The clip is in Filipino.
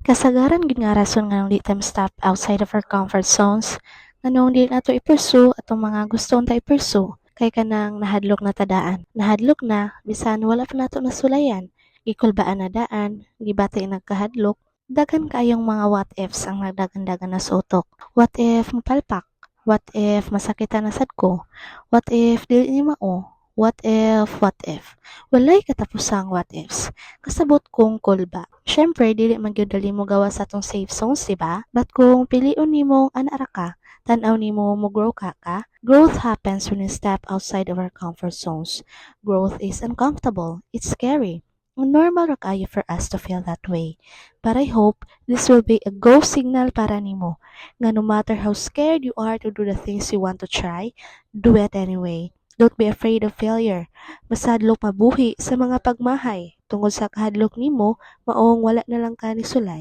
Kasagaran gid nga rason nga di time step outside of our comfort zones, nganong di nato i-pursue atong mga gustong ta i-pursue. Kay kanang nahadlok na tadaan. Nahadlok na, bisan wala pa nato nasulayan. Gikulbaan na daan, gibati nagkahadlok. Dagan kaayong mga what ifs ang nagdagan-dagan na sa utok. What if mapalpak? What if masakitan na sad ko? What if dili ni mao? What if, what if? Walay katapusang what ifs. Kasabot kong kulba. Syempre, dili man gyud dali mo gawa sa atong safe zones, diba? But kung piliun nimo anara ka, tan-aw nimo mo grow ka. Growth happens when we step outside of our comfort zones. Growth is uncomfortable. It's scary. Normal ra kayo for us to feel that way. But I hope this will be a go signal para nimo. Nga no matter how scared you are to do the things you want to try, do it anyway. Don't be afraid of failure. Masadlok mabuhi sa mga pagmahay. Tungod sa kahadlok nimo, maong wala na lang ka ni sulay.